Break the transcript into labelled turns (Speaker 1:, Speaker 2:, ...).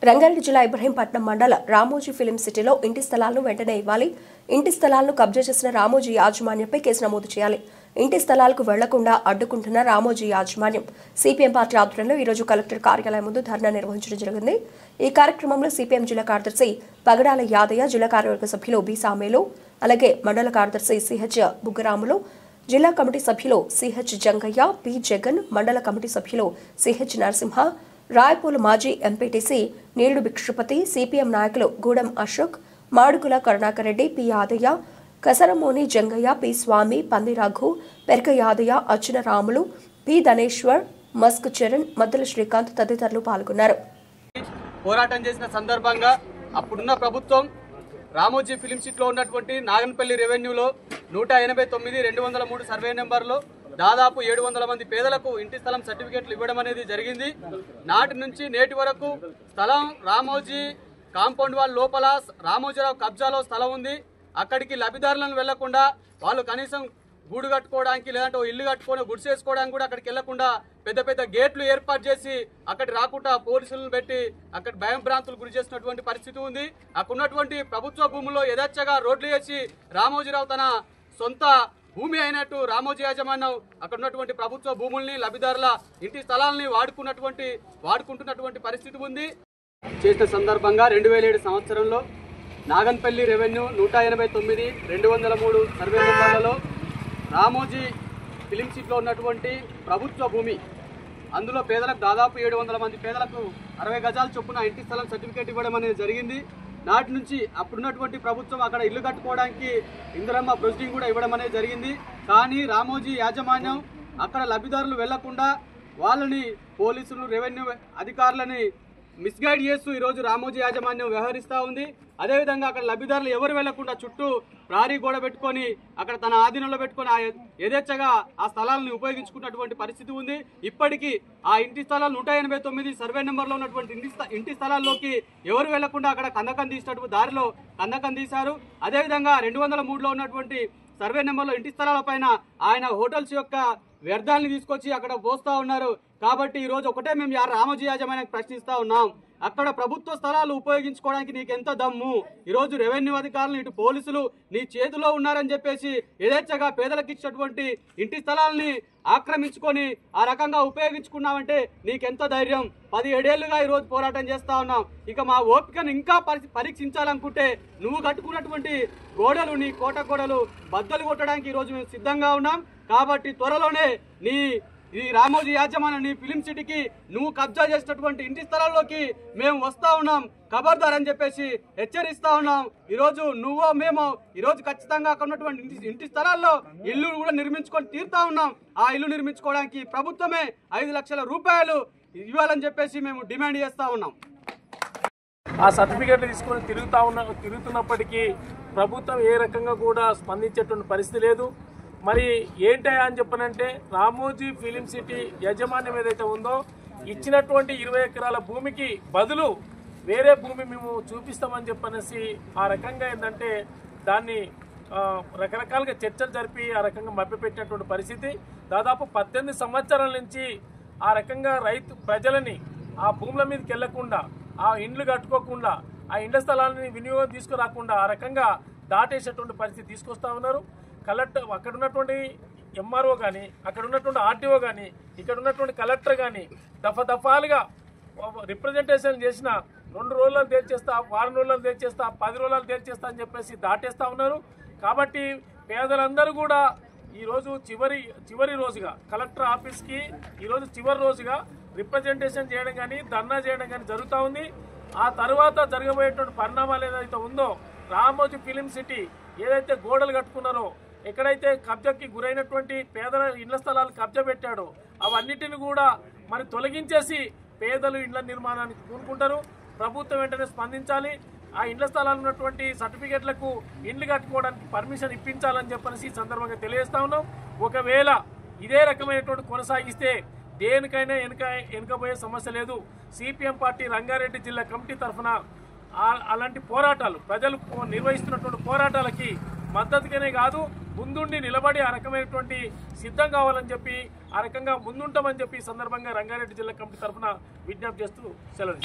Speaker 1: రంగారెడ్డి జిల్లా ఇబ్రహీంపట్నం మండల రామోజీ ఫిలిం సిటీలో ఇంటి స్థలాలను వెంటనే ఇవ్వాలి. ఇంటి స్థలాలను కబ్జా చేసిన రామోజీ యాజమాన్యంపై కేసు నమోదు చేయాలి. ఇంటి స్థలాలకు వెళ్లకుండా అడ్డుకుంటున్న రామోజీ యాజమాన్యం సిపిఎం పార్టీ ఆధ్వర్యంలో ఈ రోజు కలెక్టర్ కార్యాలయం ముందు ధర్నా నిర్వహించడం జరిగింది. ఈ కార్యక్రమంలో సిపిఎం జిల్లా కార్యదర్శి పగడాల యాదయ్య, జిల్లా కార్యవర్గ సభ్యులు బి సామేలు, అలాగే మండల కార్యదర్శి సిహెచ్ బుగ్గరాములు, జిల్లా కమిటీ సభ్యులు సిహెచ్ జంగయ్య, పి జగన్, మండల కమిటీ సభ్యులు సిహెచ్ నరసింహ, రాయపూల్ మాజీ ఎంపీటీసీ నీళ్లు భిక్షపతి, సిపిఎం నాయకులు గూడెం అశోక్, మాడుగుల కరుణాకర్ రెడ్డి, పి యాదయ్య, కసరమోని జంగయ్య, పి స్వామి, పంది రఘు, పెరక యాదయ్య, అర్జున రాములు, పి ధనేశ్వర్, మస్క్ చరణ్, మద్దల శ్రీకాంత్ తదితరులు పాల్గొన్నారు.
Speaker 2: పోరాటం చేసిన సందర్భంగా అప్పుడున్న ప్రభుత్వం రామోజీ ఫిలిం సిటీలో ఉన్నటువంటి నాగన్పల్లి రెవెన్యూలో 189/203 సర్వే నెంబర్లో దాదాపు 700 మంది పేదలకు ఇంటి స్థలం సర్టిఫికెట్లు ఇవ్వడం అనేది జరిగింది. నాటి నుంచి నేటి వరకు స్థలం రామోజీ కాంపౌండ్ వాల్ లోపల రామోజీరావు కబ్జాలో స్థలం ఉంది. అక్కడికి లబ్ధిదారులను వెళ్లకుండా వాళ్ళు కనీసం గూడు కట్టుకోవడానికి లేదంటే ఇల్లు కట్టుకొని గుడిసేసుకోవడానికి కూడా అక్కడికి వెళ్లకుండా పెద్ద పెద్ద గేట్లు ఏర్పాటు చేసి అక్కడికి రాకుండా పోలీసులను పెట్టి అక్కడ భయం భ్రాంతులు గురి చేసినటువంటి పరిస్థితి ఉంది. అక్కడ ఉన్నటువంటి ప్రభుత్వ భూముల్లో యథేచ్ఛగా రోడ్లు వేసి రామోజీరావు తన సొంత భూమి అయినట్టు రామోజీ యాజమాన్యం అక్కడ ఉన్నటువంటి ప్రభుత్వ భూముల్ని లబ్ధిదారుల ఇంటి స్థలాలని వాడుకుంటున్నటువంటి పరిస్థితి ఉంది. చేసిన సందర్భంగా 2007 సంవత్సరంలో నాగన్పల్లి రెవెన్యూ 189/203 సర్వే నెంబర్లలో రామోజీ ఫిలిం సిటీలో ఉన్నటువంటి ప్రభుత్వ భూమి, అందులో పేదలకు దాదాపు 700 మంది పేదలకు 60 గజాల చొప్పున ఇంటి స్థలం సర్టిఫికేట్ ఇవ్వడం అనేది జరిగింది. నాటి నుంచి అప్పుడున్నటువంటి ప్రభుత్వం అక్కడ ఇల్లు కట్టుకోవడానికి ఇందిరమ్మ ప్రొసీడింగ్ కూడా ఇవ్వడం అనేది జరిగింది. కానీ రామోజీ యాజమాన్యం అక్కడ లబ్ధిదారులు వెళ్లకుండా వాళ్ళని పోలీసులు, రెవెన్యూ అధికారులని మిస్గైడ్ చేస్తూ ఈరోజు రామోజీ యాజమాన్యం వ్యవహరిస్తూ ఉంది. అదేవిధంగా అక్కడ లబ్ధిదారులు ఎవరు వెళ్లకుండా చుట్టూ ప్రారీ గోడ పెట్టుకొని అక్కడ తన ఆధీనంలో పెట్టుకొని యథేచ్ఛగా ఆ స్థలాలను ఉపయోగించుకున్నటువంటి పరిస్థితి ఉంది. ఇప్పటికీ ఆ ఇంటి స్థలాలు 189 సర్వే నెంబర్లో ఉన్నటువంటి ఇంటి స్థలాల్లోకి ఎవరు వెళ్లకుండా అక్కడ కందకం తీసినటువంటి దారిలో కందకం తీశారు. అదేవిధంగా 203లో ఉన్నటువంటి సర్వే నెంబర్లో ఇంటి స్థలాల పైన ఆయన హోటల్స్ యొక్క వ్యర్థాలను తీసుకొచ్చి అక్కడ పోస్తా ఉన్నారు. కాబట్టి ఈ రోజు ఒకటే మేము రామోజీ యాజమాన్యానికి ప్రశ్నిస్తా ఉన్నాం, అక్కడ ప్రభుత్వ స్థలాలు ఉపయోగించుకోవడానికి నీకు ఎంత దమ్ము? ఈరోజు రెవెన్యూ అధికారులు, ఇటు పోలీసులు నీ చేతిలో ఉన్నారని చెప్పేసి యథేచ్ఛగా పేదలకు ఇచ్చినటువంటి ఇంటి స్థలాల్ని ఆక్రమించుకొని ఆ రకంగా ఉపయోగించుకున్నావంటే నీకెంత ధైర్యం? 17 ఏళ్లుగా ఈరోజు పోరాటం చేస్తా ఉన్నాం. ఇక మా ఓపికను ఇంకా పరీక్షించాలనుకుంటే నువ్వు కట్టుకున్నటువంటి గోడలు, నీ కోట గోడలు బద్దలు కొట్టడానికి ఈరోజు మేము సిద్ధంగా ఉన్నాం. కాబట్టి త్వరలోనే ఈ రామోజీ యాజమాన్యం నీ ఫిలిం సిటీకి నువ్వు కబ్జా చేసినటువంటి ఇంటి స్థలాల్లోకి మేము వస్తా ఉన్నాం, ఖబర్దార్ అని చెప్పేసి హెచ్చరిస్తా ఉన్నాం. ఈరోజు నువ్వో మేమో ఈరోజు ఖచ్చితంగా అక్కడ ఉన్నటువంటి ఇంటి స్థలాల్లో ఇల్లు కూడా నిర్మించుకొని తీరుతా ఉన్నాం. ఆ ఇల్లు నిర్మించుకోవడానికి ప్రభుత్వమే 5 లక్షల రూపాయలు ఇవ్వాలని చెప్పేసి మేము డిమాండ్ చేస్తా ఉన్నాం.
Speaker 3: ఆ సర్టిఫికేట్లు తీసుకొని తిరుగుతున్నప్పటికీ ప్రభుత్వం ఏ రకంగా కూడా స్పందించేటువంటి పరిస్థితి లేదు. మరి ఏంటి అని చెప్పనంటే రామోజీ ఫిలిం సిటీ యాజమాన్యం ఏదైతే ఉందో ఇచ్చినటువంటి 20 ఎకరాల భూమికి బదులు వేరే భూమి మేము చూపిస్తామని చెప్పనేసి ఆ రకంగా ఏంటంటే దాన్ని రకరకాలుగా చర్చలు జరిపి ఆ రకంగా మభ్యపెట్టినటువంటి పరిస్థితి. దాదాపు 18 సంవత్సరాల నుంచి ఆ రకంగా ప్రజలని ఆ భూముల మీదకి వెళ్లకుండా, ఆ ఇండ్లు కట్టుకోకుండా, ఆ ఇండ్ల స్థలాలని వినియోగం తీసుకురాకుండా ఆ రకంగా దాటేసేటువంటి పరిస్థితి తీసుకొస్తా ఉన్నారు. కలెక్టర్ అక్కడ ఉన్నటువంటి ఎంఆర్ఓ కానీ, అక్కడ ఉన్నటువంటి ఆర్టీఓ కానీ, ఇక్కడ ఉన్నటువంటి కలెక్టర్ కానీ దఫాలుగా రిప్రజెంటేషన్ చేసిన 2 రోజుల్లో తేల్చేస్తా, వారం రోజుల్లో తేల్చేస్తా, 10 రోజుల్లో తేల్చేస్తా అని చెప్పేసి దాటేస్తా ఉన్నారు. కాబట్టి పేదలందరూ కూడా ఈరోజు చివరి రోజుగా కలెక్టర్ ఆఫీస్కి ఈరోజు చివరి రోజుగా రిప్రజెంటేషన్ చేయడం కానీ, ధర్నా చేయడం కానీ జరుగుతూ ఉంది. ఆ తర్వాత జరగబోయేటువంటి పరిణామాలు ఏదైతే ఉందో, రామోజీ ఫిలిం సిటీ ఏదైతే గోడలు కట్టుకున్నారో, ఎక్కడైతే కబ్జాకి గురైనటువంటి పేదల ఇళ్ల స్థలాలు కబ్జా పెట్టాడో అవన్నిటిని కూడా మరి తొలగించేసి పేదలు ఇళ్ల నిర్మాణానికి పూనుకుంటారు. ప్రభుత్వం వెంటనే స్పందించాలి. ఆ ఇండ్ల స్థలాలు ఉన్నటువంటి సర్టిఫికేట్లకు ఇండ్లు కట్టుకోవడానికి పర్మిషన్ ఇప్పించాలని చెప్పనేసి ఈ సందర్భంగా తెలియజేస్తా ఉన్నాం. ఒకవేళ ఇదే రకమైనటువంటి కొనసాగిస్తే దేనికైనా వెనుకబోయే సమస్య లేదు. సిపిఎం పార్టీ రంగారెడ్డి జిల్లా కమిటీ తరఫున అలాంటి పోరాటాలు, ప్రజలు నిర్వహిస్తున్నటువంటి పోరాటాలకి మద్దతుగానే కాదు, ముందుండి నిలబడి ఆ రకమైనటువంటి సిద్ధం కావాలని చెప్పి, ఆ రకంగా ముందుంటామని చెప్పి ఈ సందర్భంగా రంగారెడ్డి జిల్లా కమిటీ తరఫున విజ్ఞప్తి చేస్తూ సెలవు.